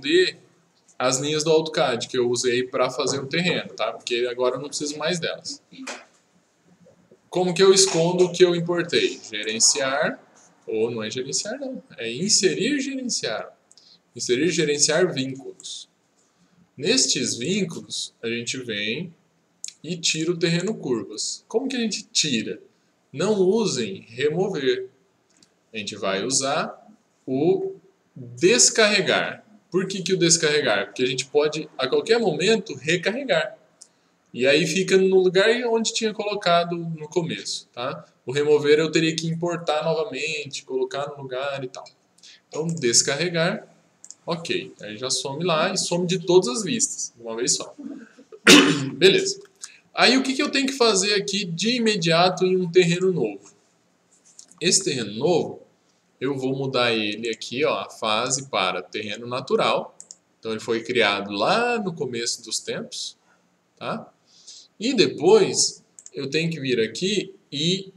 esconder as linhas do AutoCAD que eu usei para fazer o terreno, tá? Porque agora eu não preciso mais delas. Como que eu escondo o que eu importei? Gerenciar, ou não é gerenciar não, é inserir e gerenciar. Inserir e gerenciar vínculos. Nestes vínculos, a gente vem e tira o terreno curvas. Como que a gente tira? Não usem remover. A gente vai usar o descarregar. Por que o descarregar? Porque a gente pode, a qualquer momento, recarregar. E aí fica no lugar onde tinha colocado no começo. Tá? O remover eu teria que importar novamente, colocar no lugar e tal. Então, descarregar, ok. Aí já some lá e some de todas as vistas, de uma vez só. Beleza. Aí o que eu tenho que fazer aqui de imediato em um terreno novo? Esse terreno novo, eu vou mudar ele aqui, ó, a fase para terreno natural. Então ele foi criado lá no começo dos tempos, tá? E depois eu tenho que vir aqui e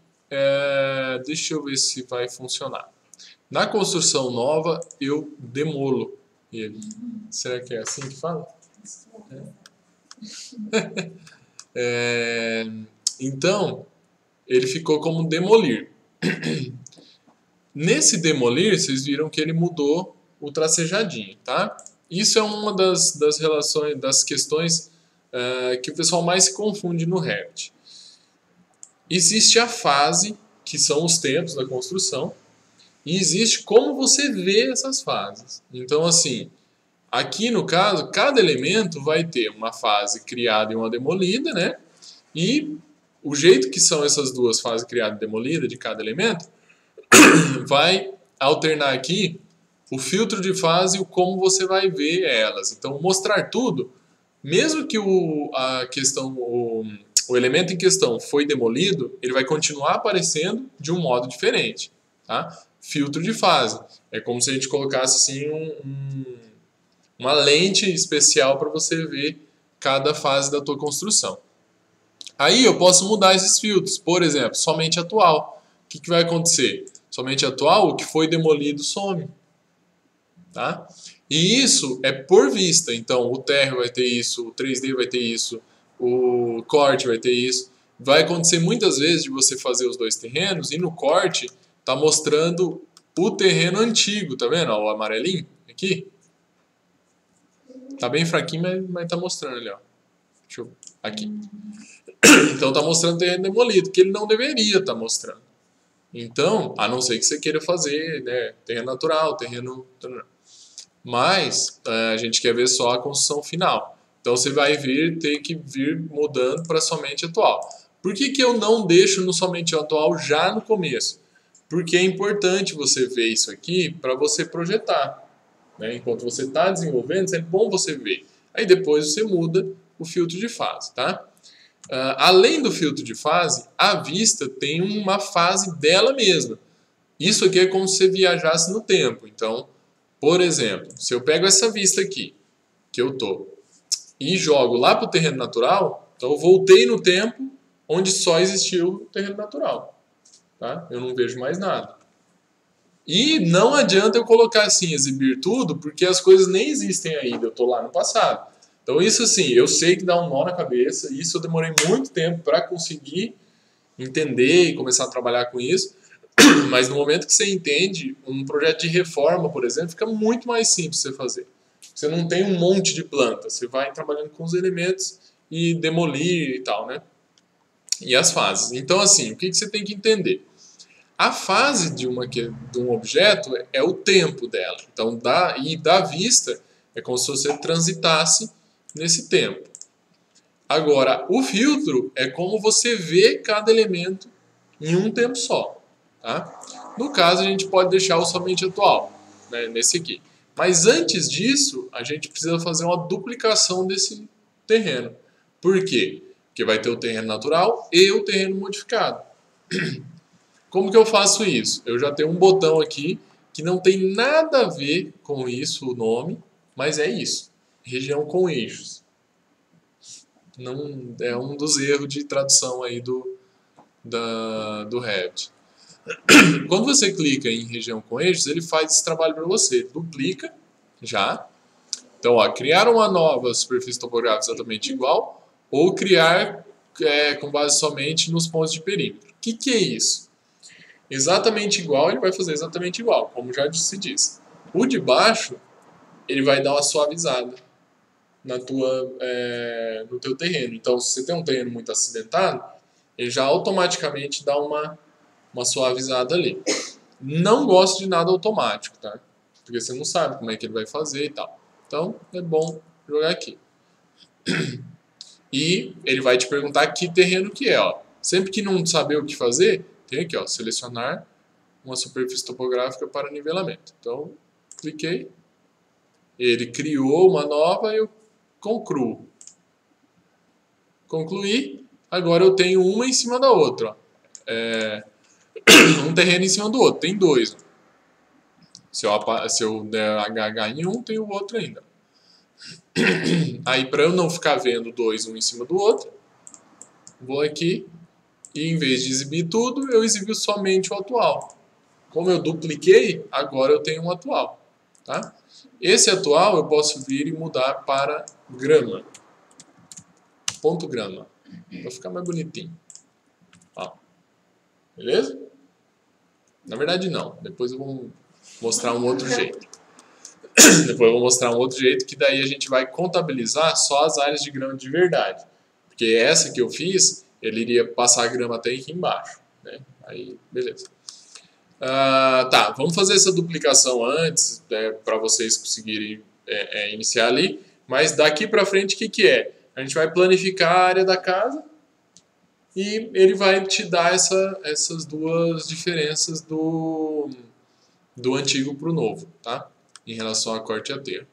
deixa eu ver se vai funcionar. Na construção nova eu demolo ele. Será que é assim que fala? Então ele ficou como demolir. Nesse demolir, vocês viram que ele mudou o tracejadinho, tá? Isso é uma das relações, das questões que o pessoal mais se confunde no Revit. Existe a fase, que são os tempos da construção, e existe como você vê essas fases. Então, assim, aqui no caso, cada elemento vai ter uma fase criada e uma demolida, né? E o jeito que são essas duas fases criada e demolida de cada elemento vai alternar aqui o filtro de fase e o como você vai ver elas. Então, mostrar tudo, mesmo que o elemento em questão foi demolido, ele vai continuar aparecendo de um modo diferente. Tá? Filtro de fase. É como se a gente colocasse assim, uma lente especial para você ver cada fase da tua construção. Aí eu posso mudar esses filtros. Por exemplo, somente atual. O que vai acontecer? Somente atual, o que foi demolido some. Tá? E isso é por vista. Então, o térreo vai ter isso, o 3D vai ter isso, o corte vai ter isso. Vai acontecer muitas vezes de você fazer os dois terrenos e no corte tá mostrando o terreno antigo, tá vendo? Ó, o amarelinho aqui. Tá bem fraquinho, mas tá mostrando ali, ó. Deixa eu... Aqui. Então tá mostrando o terreno demolido, que ele não deveria estar mostrando. Então, a não ser que você queira fazer, né, terreno natural, terreno... Mas a gente quer ver só a construção final. Então você vai ter que vir mudando para somente atual. Por que eu não deixo no somente atual já no começo? Porque é importante você ver isso aqui para você projetar. Né? Enquanto você está desenvolvendo, é bom você ver. Aí depois você muda o filtro de fase. Tá? Além do filtro de fase, a vista tem uma fase dela mesma. Isso aqui é como se você viajasse no tempo. Então, por exemplo, se eu pego essa vista aqui, que eu tô, e jogo lá para o terreno natural, então eu voltei no tempo onde só existiu o terreno natural. Tá? Eu não vejo mais nada. E não adianta eu colocar assim, exibir tudo, porque as coisas nem existem ainda, eu estou lá no passado. Então isso assim, eu sei que dá um nó na cabeça, isso eu demorei muito tempo para conseguir entender e começar a trabalhar com isso, mas no momento que você entende, um projeto de reforma, por exemplo, fica muito mais simples você fazer. Você não tem um monte de planta, você vai trabalhando com os elementos e demolir e tal, né? E as fases. Então assim, o que você tem que entender? A fase de um objeto é o tempo dela. Então, da vista, é como se você transitasse nesse tempo. Agora, o filtro é como você vê cada elemento em um tempo só. Tá? No caso, a gente pode deixar o somente atual, né, nesse aqui. Mas antes disso, a gente precisa fazer uma duplicação desse terreno. Por quê? Porque vai ter o terreno natural e o terreno modificado. Como que eu faço isso? Eu já tenho um botão aqui que não tem nada a ver com isso, o nome, mas é isso. Região com eixos. Não, é um dos erros de tradução aí do Revit. Quando você clica em região com eixos, ele faz esse trabalho para você. Duplica já. Então, ó, criar uma nova superfície topográfica exatamente igual ou criar com base somente nos pontos de perímetro. O que é isso? Exatamente igual, ele vai fazer exatamente igual, como já se diz. O de baixo, ele vai dar uma suavizada no teu terreno. Então, se você tem um terreno muito acidentado, ele já automaticamente dá uma suavizada ali. Não gosto de nada automático, tá? Porque você não sabe como é que ele vai fazer e tal. Então, é bom jogar aqui. E ele vai te perguntar que terreno que é, ó. Sempre que não saber o que fazer, tem aqui, ó, selecionar uma superfície topográfica para nivelamento. Então, cliquei. Ele criou uma nova e eu concluo. Concluí. Agora eu tenho uma em cima da outra, ó. Um terreno em cima do outro. Tem dois. Se eu der HH em um, tem o outro ainda. Aí, para eu não ficar vendo dois um em cima do outro, vou aqui e, em vez de exibir tudo, eu exibo somente o atual. Como eu dupliquei, agora eu tenho um atual. Tá? Esse atual eu posso vir e mudar para grama. Ponto grama. Para ficar mais bonitinho. Ó. Beleza? Na verdade, não. Depois eu vou mostrar um outro jeito. Depois eu vou mostrar um outro jeito que daí a gente vai contabilizar só as áreas de grama de verdade. Porque essa que eu fiz, ele iria passar a grama até aqui embaixo. Né? Aí, beleza. Tá, vamos fazer essa duplicação antes, para vocês conseguirem iniciar ali. Mas daqui para frente, o que é? A gente vai planificar a área da casa e ele vai te dar essas duas diferenças do antigo para o novo, tá? Em relação a corte e aterro.